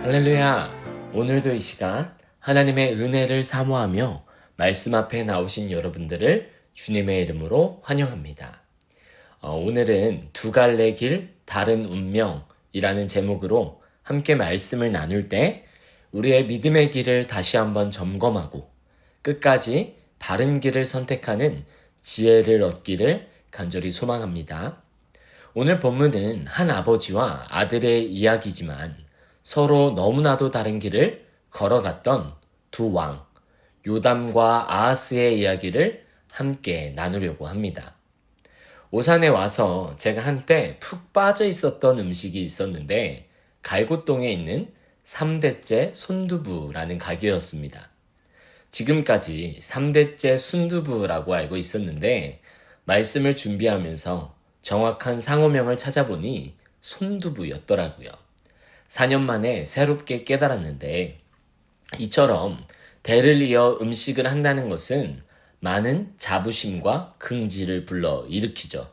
할렐루야! 오늘도 이 시간 하나님의 은혜를 사모하며 말씀 앞에 나오신 여러분들을 주님의 이름으로 환영합니다. 오늘은 두 갈래 길, 다른 운명이라는 제목으로 함께 말씀을 나눌 때 우리의 믿음의 길을 다시 한번 점검하고 끝까지 바른 길을 선택하는 지혜를 얻기를 간절히 소망합니다. 오늘 본문은 한 아버지와 아들의 이야기지만 서로 너무나도 다른 길을 걸어갔던 두 왕, 요담과 아하스의 이야기를 함께 나누려고 합니다. 오산에 와서 제가 한때 푹 빠져 있었던 음식이 있었는데 갈곶동에 있는 3대째 손두부라는 가게였습니다. 지금까지 3대째 순두부라고 알고 있었는데 말씀을 준비하면서 정확한 상호명을 찾아보니 손두부였더라고요. 4년 만에 새롭게 깨달았는데 이처럼 대를 이어 음식을 한다는 것은 많은 자부심과 긍지를 불러 일으키죠.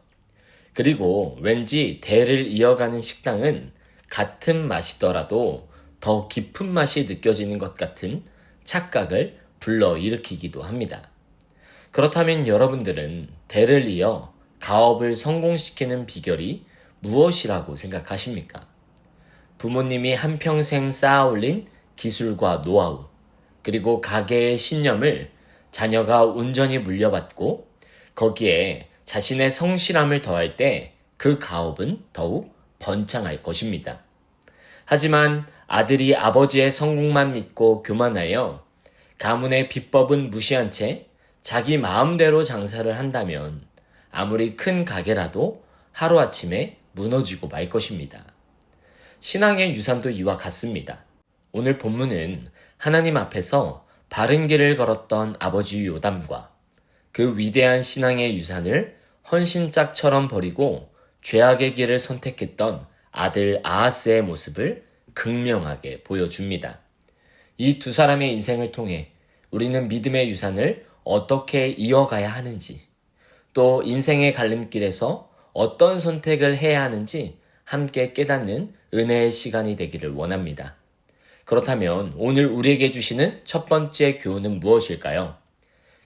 그리고 왠지 대를 이어가는 식당은 같은 맛이더라도 더 깊은 맛이 느껴지는 것 같은 착각을 불러 일으키기도 합니다. 그렇다면 여러분들은 대를 이어 가업을 성공시키는 비결이 무엇이라고 생각하십니까? 부모님이 한평생 쌓아올린 기술과 노하우, 그리고 가게의 신념을 자녀가 온전히 물려받고 거기에 자신의 성실함을 더할 때 그 가업은 더욱 번창할 것입니다. 하지만 아들이 아버지의 성공만 믿고 교만하여 가문의 비법은 무시한 채 자기 마음대로 장사를 한다면 아무리 큰 가게라도 하루아침에 무너지고 말 것입니다. 신앙의 유산도 이와 같습니다. 오늘 본문은 하나님 앞에서 바른 길을 걸었던 아버지 요담과 그 위대한 신앙의 유산을 헌신짝처럼 버리고 죄악의 길을 선택했던 아들 아하스의 모습을 극명하게 보여줍니다. 이 두 사람의 인생을 통해 우리는 믿음의 유산을 어떻게 이어가야 하는지, 또 인생의 갈림길에서 어떤 선택을 해야 하는지 함께 깨닫는 은혜의 시간이 되기를 원합니다. 그렇다면 오늘 우리에게 주시는 첫 번째 교훈은 무엇일까요?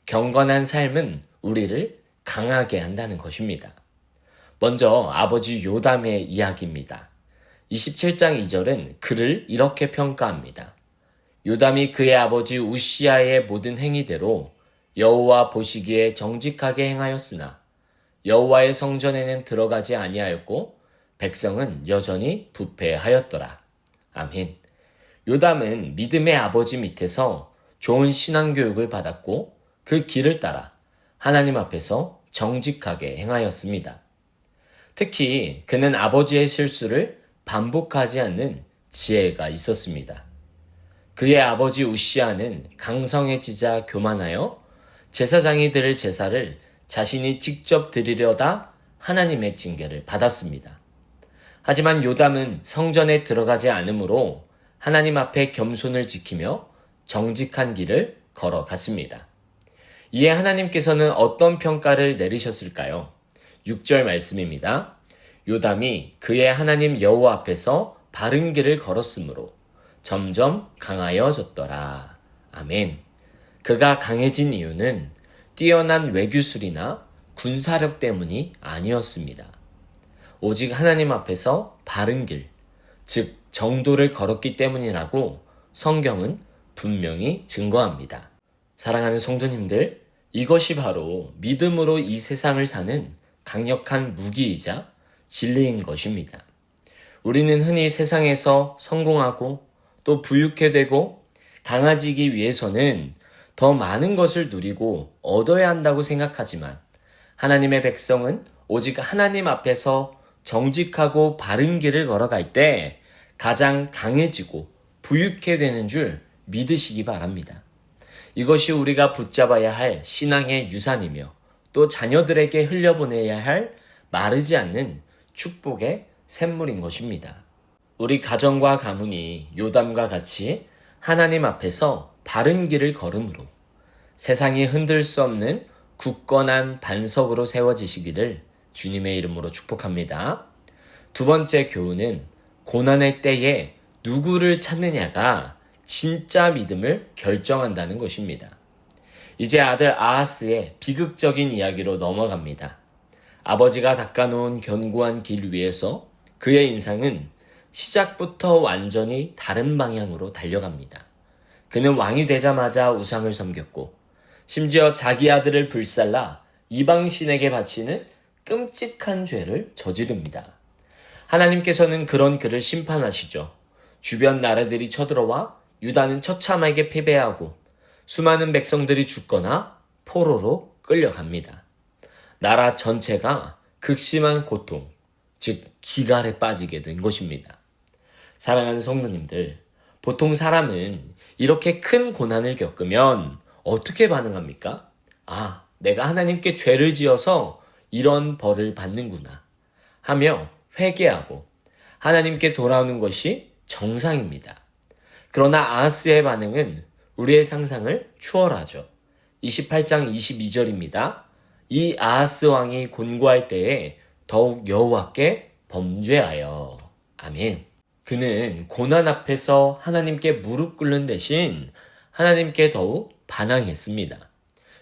경건한 삶은 우리를 강하게 한다는 것입니다. 먼저 아버지 요담의 이야기입니다. 27장 2절은 그를 이렇게 평가합니다. 요담이 그의 아버지 우시아의 모든 행위대로 여호와 보시기에 정직하게 행하였으나 여호와의 성전에는 들어가지 아니하였고 백성은 여전히 부패하였더라. 아멘. 요담은 믿음의 아버지 밑에서 좋은 신앙교육을 받았고 그 길을 따라 하나님 앞에서 정직하게 행하였습니다. 특히 그는 아버지의 실수를 반복하지 않는 지혜가 있었습니다. 그의 아버지 우시아는 강성해지자 교만하여 제사장이 드릴 제사를 자신이 직접 드리려다 하나님의 징계를 받았습니다. 하지만 요담은 성전에 들어가지 않으므로 하나님 앞에 겸손을 지키며 정직한 길을 걸어갔습니다. 이에 하나님께서는 어떤 평가를 내리셨을까요? 6절 말씀입니다. 요담이 그의 하나님 여호와 앞에서 바른 길을 걸었으므로 점점 강하여졌더라. 아멘. 그가 강해진 이유는 뛰어난 외교술이나 군사력 때문이 아니었습니다. 오직 하나님 앞에서 바른 길, 즉 정도를 걸었기 때문이라고 성경은 분명히 증거합니다. 사랑하는 성도님들, 이것이 바로 믿음으로 이 세상을 사는 강력한 무기이자 진리인 것입니다. 우리는 흔히 세상에서 성공하고 또 부유케 되고 강해지기 위해서는 더 많은 것을 누리고 얻어야 한다고 생각하지만 하나님의 백성은 오직 하나님 앞에서 정직하고 바른 길을 걸어갈 때 가장 강해지고 부유케 되는 줄 믿으시기 바랍니다. 이것이 우리가 붙잡아야 할 신앙의 유산이며 또 자녀들에게 흘려보내야 할 마르지 않는 축복의 샘물인 것입니다. 우리 가정과 가문이 요담과 같이 하나님 앞에서 바른 길을 걸음으로 세상이 흔들 수 없는 굳건한 반석으로 세워지시기를 주님의 이름으로 축복합니다. 두 번째 교훈은 고난의 때에 누구를 찾느냐가 진짜 믿음을 결정한다는 것입니다. 이제 아들 아하스의 비극적인 이야기로 넘어갑니다. 아버지가 닦아놓은 견고한 길 위에서 그의 인생은 시작부터 완전히 다른 방향으로 달려갑니다. 그는 왕이 되자마자 우상을 섬겼고 심지어 자기 아들을 불살라 이방신에게 바치는 끔찍한 죄를 저지릅니다. 하나님께서는 그런 그를 심판하시죠. 주변 나라들이 쳐들어와 유다는 처참하게 패배하고 수많은 백성들이 죽거나 포로로 끌려갑니다. 나라 전체가 극심한 고통, 즉 기갈에 빠지게 된 것입니다. 사랑하는 성도님들, 보통 사람은 이렇게 큰 고난을 겪으면 어떻게 반응합니까? 아, 내가 하나님께 죄를 지어서 이런 벌을 받는구나 하며 회개하고 하나님께 돌아오는 것이 정상입니다. 그러나 아하스의 반응은 우리의 상상을 초월하죠. 28장 22절입니다. 이 아하스 왕이 곤고할 때에 더욱 여호와께 범죄하여. 아멘. 그는 고난 앞에서 하나님께 무릎 꿇는 대신 하나님께 더욱 반항했습니다.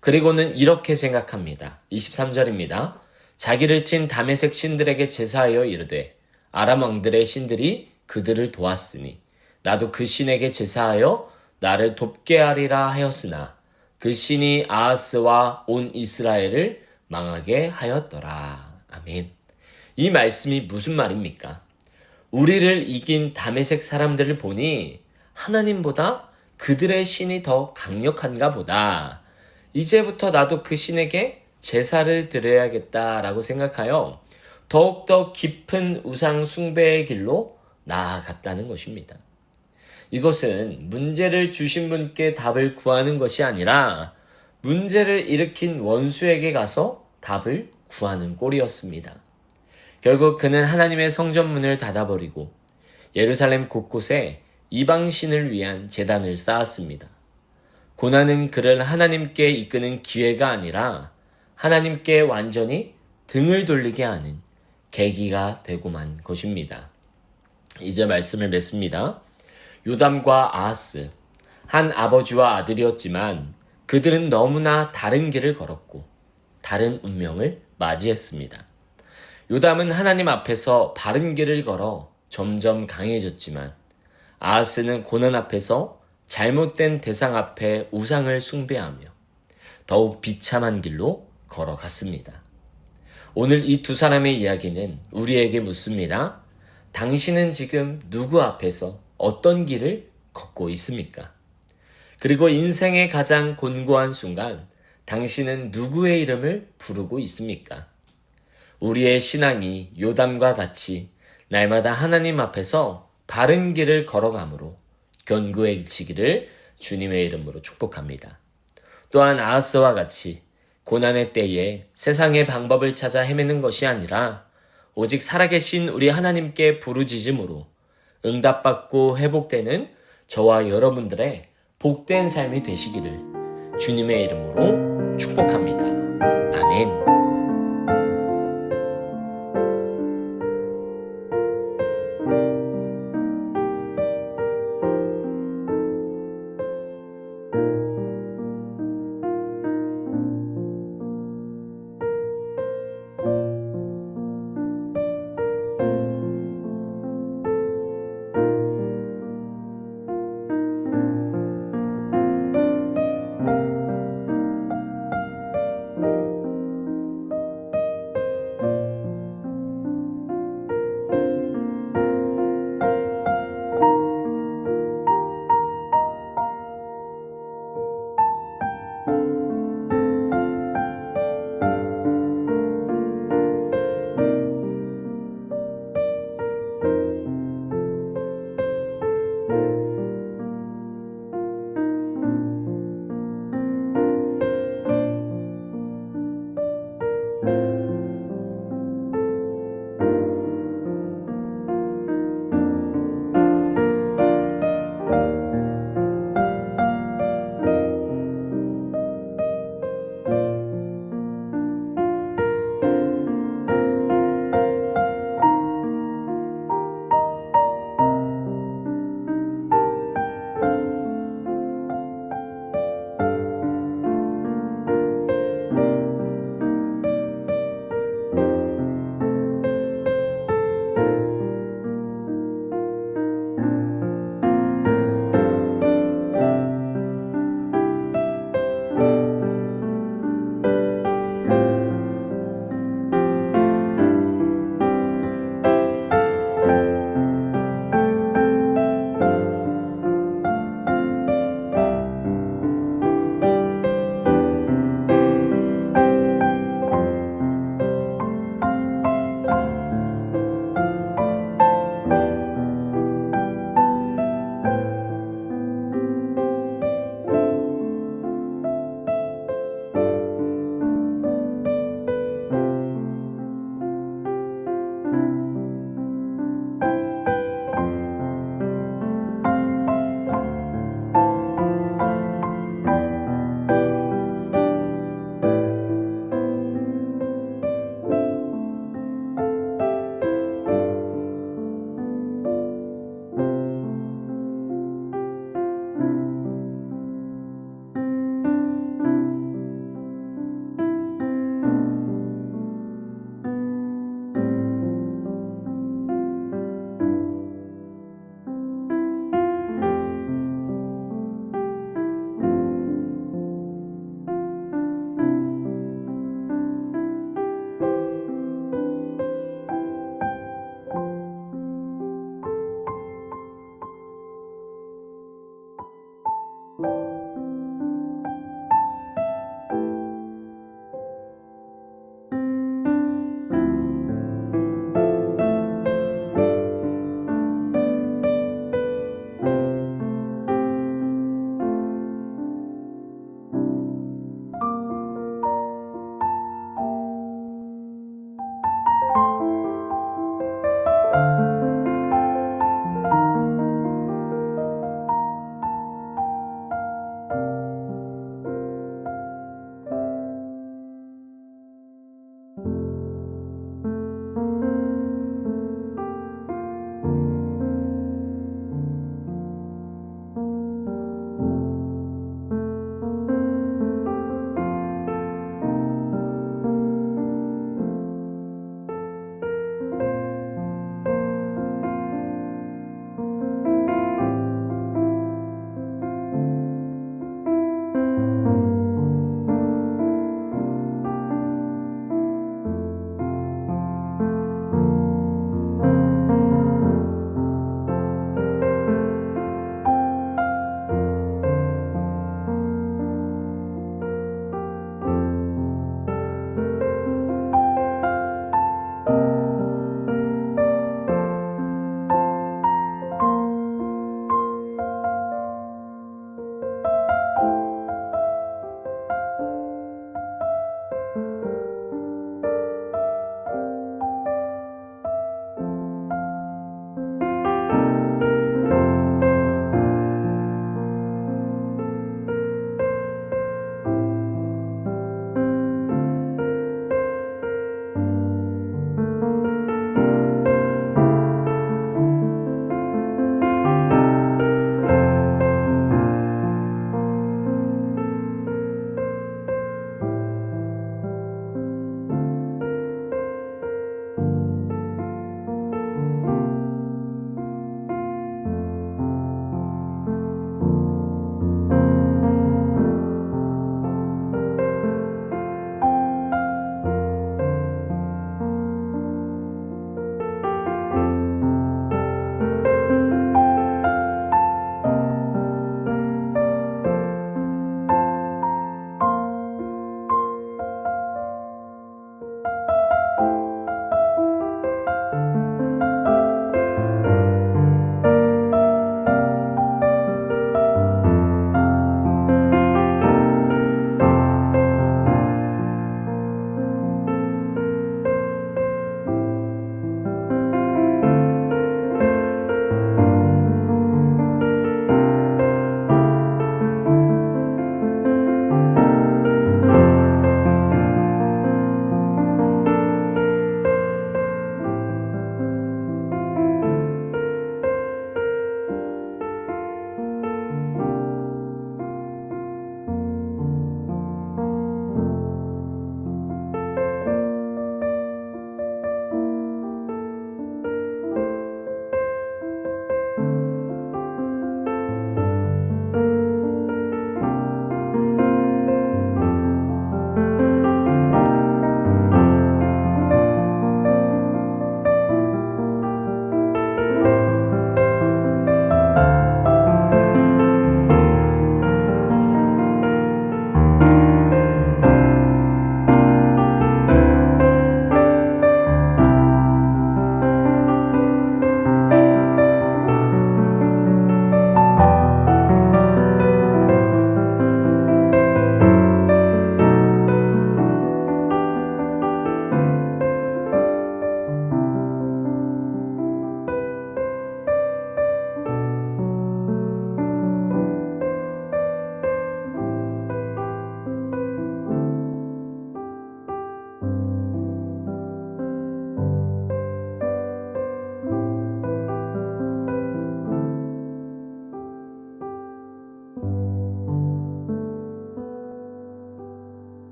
그리고는 이렇게 생각합니다. 23절입니다. 자기를 친 다메섹 신들에게 제사하여 이르되 아람 왕들의 신들이 그들을 도왔으니 나도 그 신에게 제사하여 나를 돕게 하리라 하였으나 그 신이 아하스와 온 이스라엘을 망하게 하였더라. 아멘. 이 말씀이 무슨 말입니까? 우리를 이긴 다메섹 사람들을 보니 하나님보다 그들의 신이 더 강력한가 보다. 이제부터 나도 그 신에게 제사를 드려야겠다라고 생각하여 더욱더 깊은 우상 숭배의 길로 나아갔다는 것입니다. 이것은 문제를 주신 분께 답을 구하는 것이 아니라 문제를 일으킨 원수에게 가서 답을 구하는 꼴이었습니다. 결국 그는 하나님의 성전문을 닫아버리고 예루살렘 곳곳에 이방신을 위한 제단을 쌓았습니다. 고난은 그를 하나님께 이끄는 기회가 아니라 하나님께 완전히 등을 돌리게 하는 계기가 되고만 것입니다. 이제 말씀을 맺습니다. 요담과 아하스, 한 아버지와 아들이었지만 그들은 너무나 다른 길을 걸었고 다른 운명을 맞이했습니다. 요담은 하나님 앞에서 바른 길을 걸어 점점 강해졌지만 아하스는 고난 앞에서 잘못된 대상 앞에 우상을 숭배하며 더욱 비참한 길로 걸어갔습니다. 오늘 이 두 사람의 이야기는 우리에게 묻습니다. 당신은 지금 누구 앞에서 어떤 길을 걷고 있습니까? 그리고 인생의 가장 곤고한 순간 당신은 누구의 이름을 부르고 있습니까? 우리의 신앙이 요담과 같이 날마다 하나님 앞에서 바른 길을 걸어가므로 견고해지기를 주님의 이름으로 축복합니다. 또한 아하스와 같이 고난의 때에 세상의 방법을 찾아 헤매는 것이 아니라 오직 살아계신 우리 하나님께 부르짖음으로 응답받고 회복되는 저와 여러분들의 복된 삶이 되시기를 주님의 이름으로 축복합니다. 아멘.